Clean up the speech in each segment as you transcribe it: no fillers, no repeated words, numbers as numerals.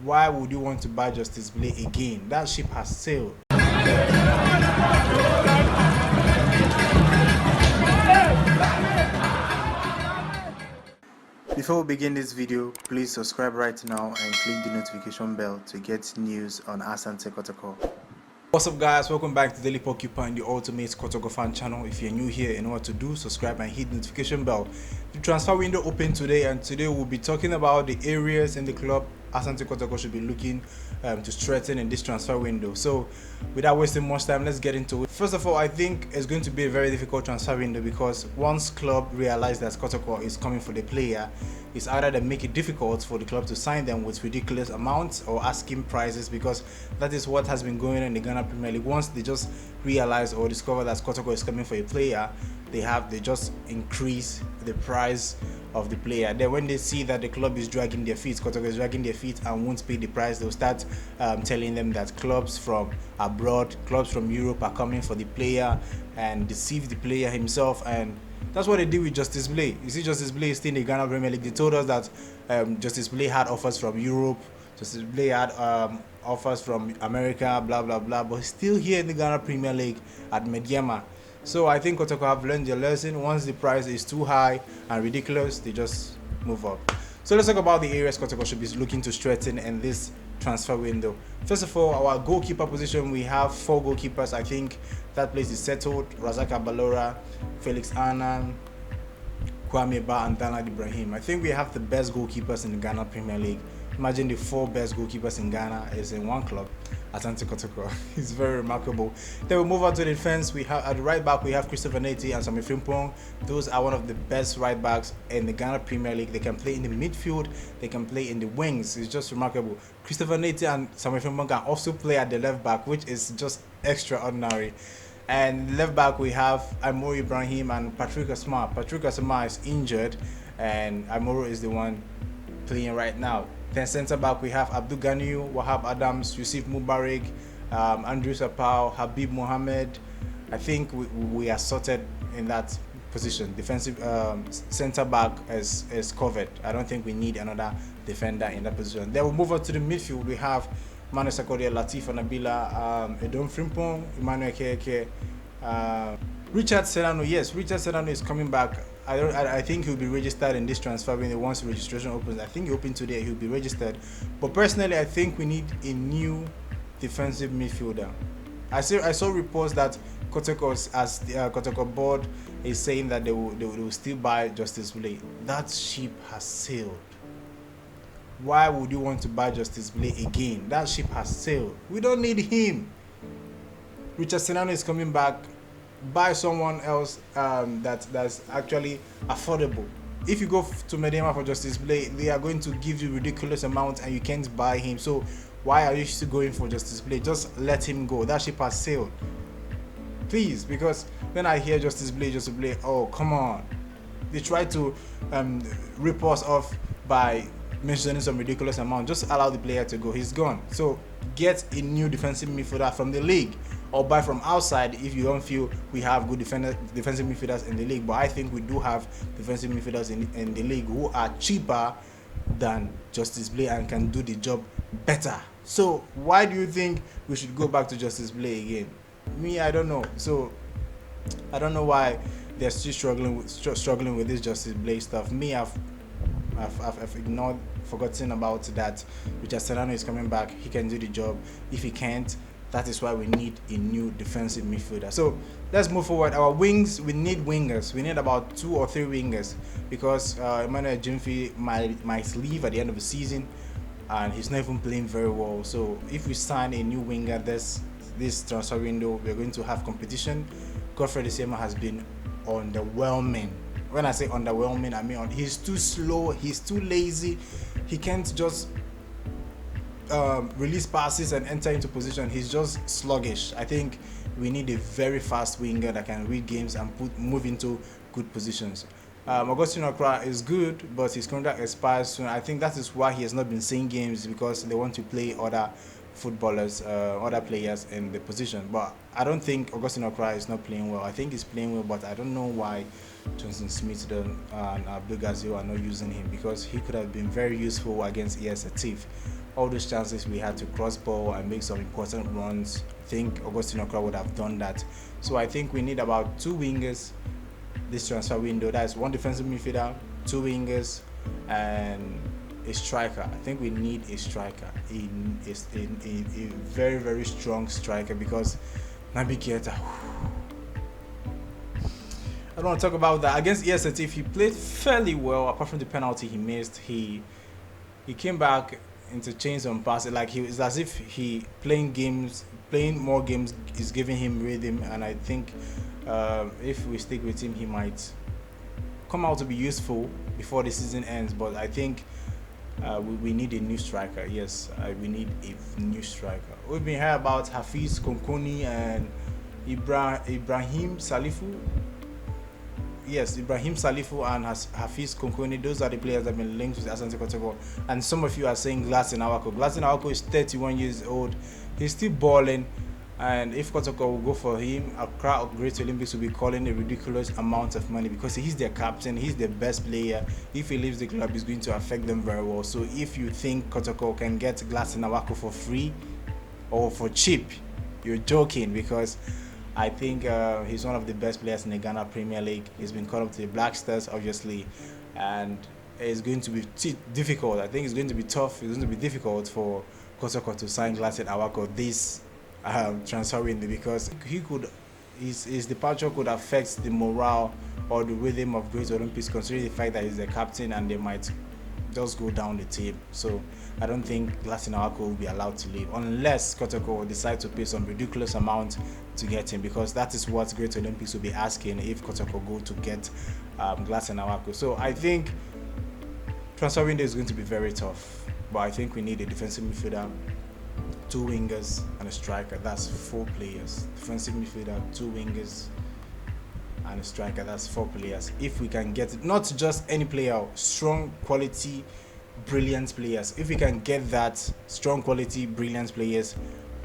Why would you want to buy Justice Blay again? That ship has sailed. Before we begin this video, please subscribe right now and click the notification bell to get news on Asante Kotoko. What's up guys, welcome back to Daily Porcupine, the ultimate Kotoko fan channel. If you're new here and know what to do, subscribe and hit the notification bell. The transfer window opened today, and today we'll be talking about the areas in the club Asante Kotoko should be looking to strengthen in this transfer window. So without wasting much time, let's get into it. First of all, I think it's going to be a very difficult transfer window because once club realize that Kotoko is coming for the player, it's either they make it difficult for the club to sign them with ridiculous amounts or asking prices, because that is what has been going on in the Ghana Premier League. Once they just realize or discover that Kotoko is coming for a player, they just increase the price of the player. Then when they see that the club is dragging their feet, Kotoko is dragging their feet and won't pay the price, they'll start telling them that clubs from abroad, clubs from Europe are coming for the player and deceive the player himself. And that's what they did with Justice Blay. You see, Justice Blay is still in the Ghana Premier League. They told us that Justice Blay had offers from Europe, Justice Blay had offers from America, blah blah blah, but still here in the Ghana Premier League at Mediama. So I think Kotoko have learned their lesson. Once the price is too high and ridiculous, they just move up. So let's talk about the areas Kotoko should be looking to strengthen in this transfer window. First of all, our goalkeeper position, we have 4 goalkeepers. I think that place is settled. Razaka Balora, Felix Annan, Kwame Ba, and Danlad Ibrahim. I think we have the best goalkeepers in the Ghana Premier League. Imagine the 4 best goalkeepers in Ghana is in one club, Asante Kotoko. It's very remarkable. Then we move on to the defense. We have at the right back we have Christopher Neti and Sami Frimpong. Those are one of the best right backs in the Ghana Premier League. They can play in the midfield, they can play in the wings. It's just remarkable. Christopher Neti and Sami Frimpong can also play at the left back, which is just extraordinary. And left back we have Amoro Ibrahim and Patrick Asma. Patrick Asma is injured and Amoro is the one playing right now. Then centre back we have Abdul Ganiu, Wahab Adams, Yusuf Mubarak, Andrew Sapau, Habib Mohammed. I think we are sorted in that position. Defensive centre back is covered. I don't think we need another defender in that position. Then we'll move on to the midfield. We have Manu Sakodia, Latif Anabila, Edom Frimpong, Emmanuel Keke, Richard Serrano. Yes, Richard Serrano is coming back. I think he'll be registered in this transfer window once registration opens. I think he opened today. He'll be registered. But personally, I think we need a new defensive midfielder. I saw reports that Kotoko board is saying that they will still buy Justice Blay. That ship has sailed. Why would you want to buy Justice Blay again? That ship has sailed. We don't need him. Richard Serrano is coming back. Buy someone else that's actually affordable. If you go to Mediama for Justice Blay, they are going to give you ridiculous amounts and you can't buy him. So why are you still going for Justice Blay? Just let him go. That ship has sailed. Please, because when I hear Justice Blay, oh come on. They try to rip us off by mentioning some ridiculous amount. Just allow the player to go. He's gone. So get a new defensive midfielder from the league, or buy from outside if you don't feel we have good defensive midfielders in the league. But I think we do have defensive midfielders in the league who are cheaper than Justice Blay and can do the job better. So why do you think we should go back to Justice Blay again? Me, I don't know. So I don't know why they're still struggling with this Justice Blay stuff. Me, I've ignored, forgotten about that. Richard Serrano is coming back. He can do the job. If he can't, that is why we need a new defensive midfielder. So let's move forward. Our wings, we need wingers. We need about 2 or 3 wingers because Emmanuel Jimfi might leave at the end of the season and he's not even playing very well. So if we sign a new winger this transfer window, we're going to have competition. Godfrey Isema has been underwhelming. When I say underwhelming, I mean he's too slow, he's too lazy. He can't just release passes and enter into position. He's just sluggish. I think we need a very fast winger that can read games and move into good positions. Augustine Okra is good, but his contract expires soon. I think that is why he has not been seeing games, because they want to play other footballers, other players in the position. But I don't think Augustine Okra is not playing well. I think he's playing well, but I don't know why Johnson Smith and Abdul Gazio are not using him, because he could have been very useful against ES Atif. All those chances we had to cross ball and make some important runs, I think Augustine Okra would have done that. So I think we need about 2 wingers this transfer window. That's 1 defensive midfielder, 2 wingers, and a striker. I think we need a striker, a very, very strong striker, because Naby Keita, I don't want to talk about that. Against ES Atif, he played fairly well, apart from the penalty he missed. He came back into change on passes. Like, it's as if playing more games is giving him rhythm, and I think if we stick with him, he might come out to be useful before the season ends. But I think we need a new striker. Yes, we need a new striker. We've been hearing about Hafiz Konkoni and Ibrahim Salifu. Yes, Ibrahim Salifu and Hafiz Konkoni, those are the players that have been linked with Asante Kotoko. And some of you are saying Glasson Awako. Glasson Awako is 31 years old. He's still balling. And if Kotoko will go for him, Accra Great Olympics will be calling a ridiculous amount of money, because he's their captain, he's the best player. If he leaves the club, it's going to affect them very well. So if you think Kotoko can get Glasson Awako for free or for cheap, you're joking, because I think he's one of the best players in the Ghana Premier League. He's been called up to the Black Stars, obviously, and it's going to be difficult. I think it's going to be tough. It's going to be difficult for Kotoko to sign Glasson Awako this transfer window, because his departure could affect the morale or the rhythm of Great Olympics, considering the fact that he's the captain and they might just go down the team. So I don't think Glasson Awako will be allowed to leave unless Kotoko decides to pay some ridiculous amount to get him, because that is what Great Olympics will be asking if Kotoko go to get Glasson Awako. So I think transfer window is going to be very tough, but I think we need a defensive midfielder, 2 wingers, and a striker. That's 4 players. Defensive midfielder, 2 wingers, and a striker. That's 4 players. If we can get it, not just any player, strong quality, brilliant players. If we can get that strong quality, brilliant players,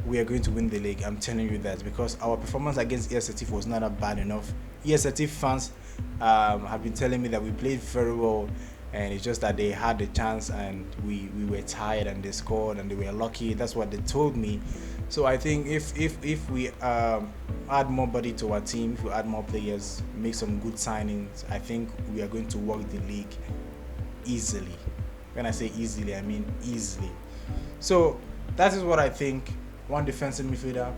we are going to win the league. I'm telling you that, because our performance against ES Atif was not that bad enough. ES Atif fans have been telling me that we played very well, and it's just that they had the chance and we were tired and they scored and they were lucky. That's what they told me. So I think if we add more body to our team, if we add more players, make some good signings, I think we are going to work the league easily. When I say easily, I mean easily. So that is what I think. 1 defensive midfielder,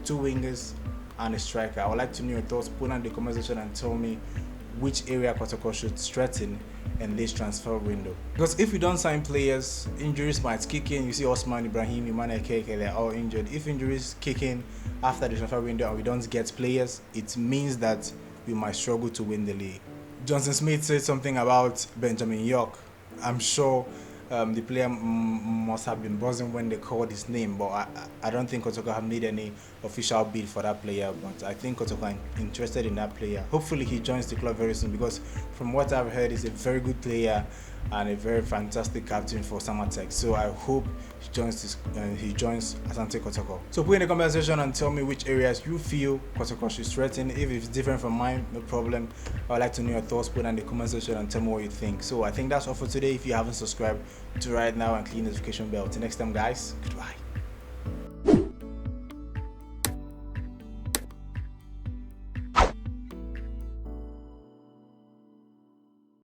2 wingers, and a striker. I would like to know your thoughts. Put in the comment section and tell me which area Kotoko should strengthen in this transfer window. Because if we don't sign players, injuries might kick in. You see Osman Ibrahim, Emmanuel Keke, they're all injured. If injuries kick in after the transfer window and we don't get players, it means that we might struggle to win the league. Johnson Smith said something about Benjamin York. I'm sure the player must have been buzzing when they called his name, but I don't think Kotoko have made any official bid for that player. But I think Kotoko is interested in that player. Hopefully he joins the club very soon, because from what I've heard, he's a very good player and a very fantastic captain for Samatech. So I hope he joins Asante Kotoko. So put in the comment section and tell me which areas you feel Kotoko should strengthen. If it's different from mine, no problem. I would like to know your thoughts. Put in the comment section and tell me what you think. So I think that's all for today. If you haven't subscribed, do right now and click the notification bell. Till next time, guys, goodbye.